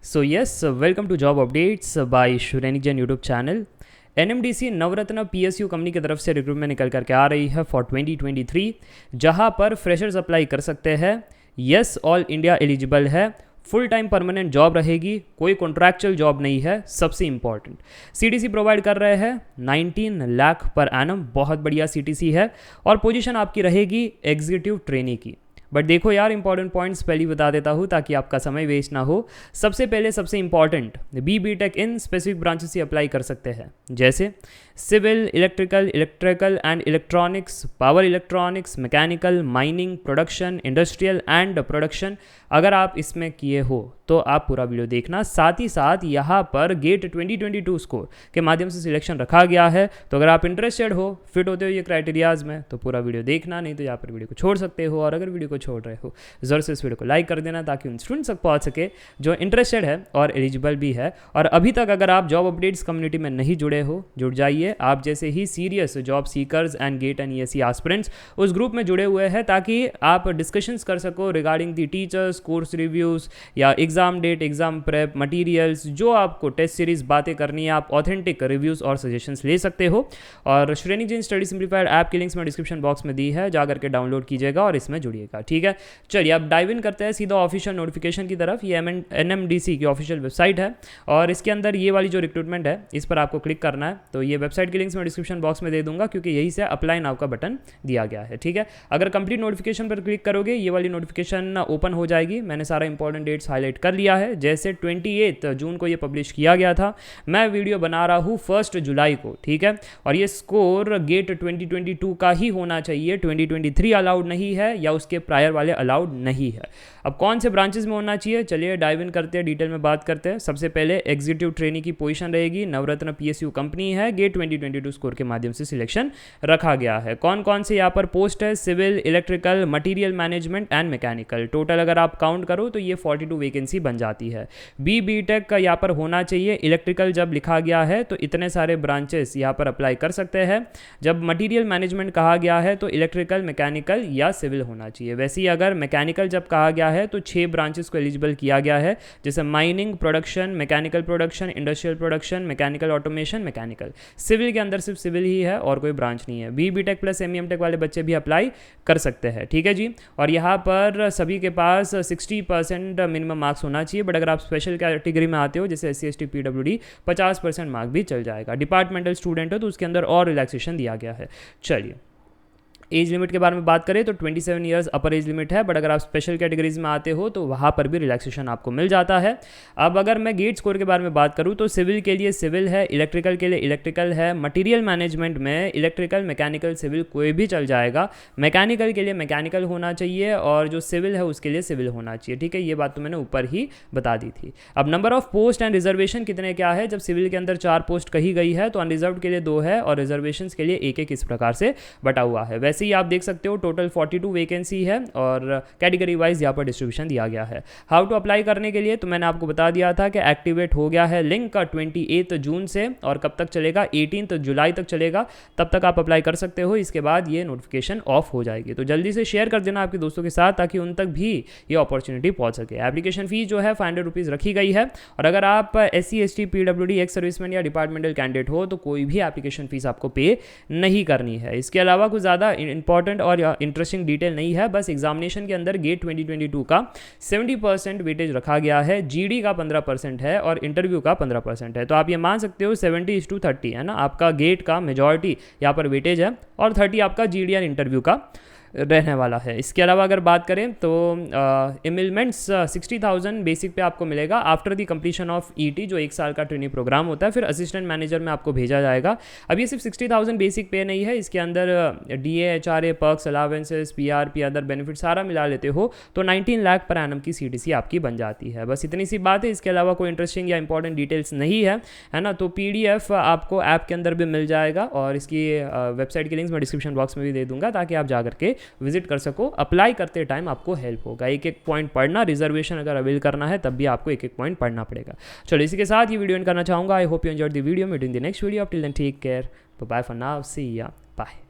So yes, welcome to Job Updates by Shureni Jain YouTube channel. NMDC Navratna PSU company की तरफ से recruitment निकल करके आ रही है फॉर 2023, जहां पर फ्रेशर्स अप्लाई कर सकते हैं। यस, ऑल इंडिया एलिजिबल है। फुल टाइम परमानेंट जॉब रहेगी, कोई कॉन्ट्रैक्चुअल जॉब नहीं है। सबसे इंपॉर्टेंट CTC प्रोवाइड कर रहे हैं 19 लाख पर एनम, बहुत बढ़िया CTC है। और पोजीशन आपकी रहेगी एग्जीक्यूटिव ट्रेनी की। बट देखो यार, इंपॉर्टेंट पॉइंट्स पहले ही बता देता हूँ ताकि आपका समय वेस्ट ना हो। सबसे पहले सबसे इंपॉर्टेंट, BTech इन स्पेसिफिक ब्रांचेस से अप्लाई कर सकते हैं, जैसे civil, electrical and electronics, power electronics, mechanical, mining, production, industrial and production. अगर आप इसमें किए हो तो आप पूरा वीडियो देखना। साथ ही साथ यहाँ पर गेट 2022 स्कोर के माध्यम से सिलेक्शन रखा गया है, तो अगर आप इंटरेस्टेड हो, फिट होते हो ये क्राइटेरियाज में, तो पूरा वीडियो देखना। नहीं तो यहाँ पर वीडियो को छोड़ सकते हो। और अगर वीडियो को छोड़ रहे हो, ज़रूर से इस वीडियो को लाइक कर देना ताकि उन स्टूडेंट्स तक पहुँच सके जो इंटरेस्टेड है और एलिजिबल भी है। और अभी तक अगर आप जॉब अपडेट्स कम्युनिटी में नहीं जुड़े हो, जुड़ जाइए। आप जैसे ही serious job seekers and GATE and ESE aspirants उस ग्रुप में जुड़े हुए हैं, ताकि आप डिस्कशंस कर सको regarding the teachers, course reviews या exam date, exam prep, materials, जो आपको टेस्ट सीरीज बातें करनी है, आप ऑथेंटिक रिव्यूज़ और सजेशंस ले सकते हो। और श्रेणी जैन स्टडी सिंप्लीफाइड ऐप की लिंक्स में डिस्क्रिप्शन बॉक्स में दी है, जाकर के डाउनलोड कीजिएगा और इसमें जुड़िएगा। ठीक है, चलिए अब डाइव इन करते हैं सीधा ऑफिशियल नोटिफिकेशन की तरफ। ये NMDC की ऑफिशियल वेबसाइट है और इसके अंदर ये वाली जो रिक्रूटमेंट है, इस पर आपको क्लिक करना है। तो ये वेबसाइट की लिंक्स में डिस्क्रिप्शन बॉक्स में दे दूंगा, क्योंकि यही से अप्लाई नाउ का बटन दिया गया है। ठीक है, अगर कंप्लीट नोटिफिकेशन पर क्लिक करोगे, ये वाली नोटिफिकेशन ओपन हो जाएगी। मैंने सारा इंपॉर्टेंट डेट्स हाईलाइट कर लिया है। जैसे 28 जून को ये पब्लिश किया गया था, मैं वीडियो बना रहा हूँ 1 जुलाई को। ठीक है, और ये स्कोर गेट 2022 का ही होना चाहिए, 2023 अलाउड नहीं है या उसके प्रायर वाले अलाउड नहीं है। अब कौन से ब्रांचेस में होना चाहिए, चलिए डाइव इन करते हैं, डिटेल में बात करते हैं। सबसे पहले एग्जीक्यूटिव ट्रेनी की पोजीशन रहेगी, नवरत्न PSU कंपनी है, गेट 2022 स्कोर के माध्यम से सिलेक्शन रखा गया है। कौन कौन से यहाँ पर पोस्ट है, civil, electrical, material management and mechanical. Total अगर आप काउंट करो तो ये 42 वैकेंसी बन जाती है। BTech का यहाँ पर होना चाहिए। इलेक्ट्रिकल जब लिखा गया है तो इतने सारे ब्रांचेस यहाँ पर अप्लाई कर सकते हैं। जब मटीरियल मैनेजमेंट कहा गया है तो इलेक्ट्रिकल, मैकेनिकल या सिविल होना चाहिए। वैसे ही अगर मैकेनिकल जब कहा गया है तो 6 ब्रांचेस को एलिजिबल किया गया है, जैसे mining, production, mechanical production, industrial production, mechanical automation, mechanical. Civil के अंदर सिर्फ सिविल ही है और कोई ब्रांच नहीं है। BTech प्लस MEM Tech वाले बच्चे भी अप्लाई कर सकते हैं। ठीक है जी, और यहाँ पर सभी के पास 60% मिनिमम मार्क्स होना चाहिए। बट अगर आप स्पेशल कैटेगरी में आते हो, जैसे SC ST PWD, 50% मार्क भी चल जाएगा। डिपार्टमेंटल स्टूडेंट हो तो उसके अंदर और रिलैक्सेशन दिया गया है। चलिए, एज लिमिट के बारे में बात करें तो 27 ईयर्स अपर एज लिमिट है। बट अगर आप स्पेशल कैटेगरीज में आते हो तो वहाँ पर भी रिलैक्सेशन आपको मिल जाता है। अब अगर मैं गेट स्कोर के बारे में बात करूँ तो सिविल के लिए सिविल है, इलेक्ट्रिकल के लिए इलेक्ट्रिकल है, मटीरियल मैनेजमेंट में इलेक्ट्रिकल, मैकेनिकल, सिविल कोई भी चल जाएगा। मैकेनिकल के लिए मैकेनिकल होना चाहिए और जो सिविल है उसके लिए सिविल होना चाहिए। ठीक है, ये बात तो मैंने ऊपर ही बता दी थी। अब number of post and reservation कितने क्या है, जब सिविल के अंदर 4 पोस्ट कही गई है तो अनरिजर्व के लिए 2 है और रिजर्वेशन के लिए 1-1 इस प्रकार से बटा हुआ है। वैसे ही आप देख सकते हो टोटल 42 वैकेंसी है और कैटेगरी वाइज यहाँ पर डिस्ट्रीब्यूशन दिया गया है। हाउ टू अप्लाई करने के लिए तो मैंने आपको बता दिया था कि एक्टिवेट हो गया है लिंक का 28 जून से, और कब तक चलेगा, 18 जुलाई तक चलेगा। तब तक आप अप्लाई कर सकते हो। इसके बाद ये नोटिफिकेशन ऑफ हो जाएगी, तो जल्दी से शेयर कर देना आपके दोस्तों के साथ ताकि उन तक भी ये अपॉर्चुनिटी पहुंच सके। एप्लीकेशन फीस जो है 500 रुपीज़ रखी गई है। और अगर आप SC ST PWD, ex serviceman या डिपार्टमेंटल कैंडिडेट हो तो कोई भी एप्लीकेशन फीस आपको पे नहीं करनी है। इसके अलावा कुछ ज़्यादा इंपॉर्टेंट और इंटरेस्टिंग डिटेल नहीं है। बस एग्जामिनेशन के अंदर गेट 2022 का 70% वेटेज रखा गया है, GD का 15% है और इंटरव्यू का 15% है। तो आप ये मान सकते हो 70:30 है ना, आपका गेट का मेजॉरिटी यहाँ पर वेटेज है और 30 आपका GD और इंटरव्यू का रहने वाला है। इसके अलावा अगर बात करें तो एमिलमेंट्स 60,000 बेसिक पे आपको मिलेगा after the completion of ET, जो 1 साल का ट्रेनिंग प्रोग्राम होता है। फिर असिस्टेंट मैनेजर में आपको भेजा जाएगा। अब ये सिर्फ 60,000 बेसिक पे नहीं है, इसके अंदर DA, HRA, perks, allowances, PRP, other benefit सारा मिला लेते हो तो 19 लाख पर एनम की CTC आपकी बन जाती है। बस इतनी सी बात है, इसके अलावा कोई इंटरेस्टिंग या इंपॉर्टेंट डिटेल्स नहीं है ना। तो PDF आपको ऐप के अंदर भी मिल जाएगा और इसकी वेबसाइट की लिंक्स मैं डिस्क्रिप्शन बॉक्स में भी दे दूंगा ताकि आप जा करके विजिट कर सको। अप्लाई करते टाइम आपको हेल्प होगा। 1-1 पॉइंट पढ़ना, रिजर्वेशन अगर अवेल करना है तब भी आपको 1-1 पॉइंट पढ़ना पड़ेगा। चलो, इसी के साथ ये वीडियो एंड करना चाहूँगा। I hope you enjoyed the video. Meet in the next video. Till then take care, bye for now, see ya, bye.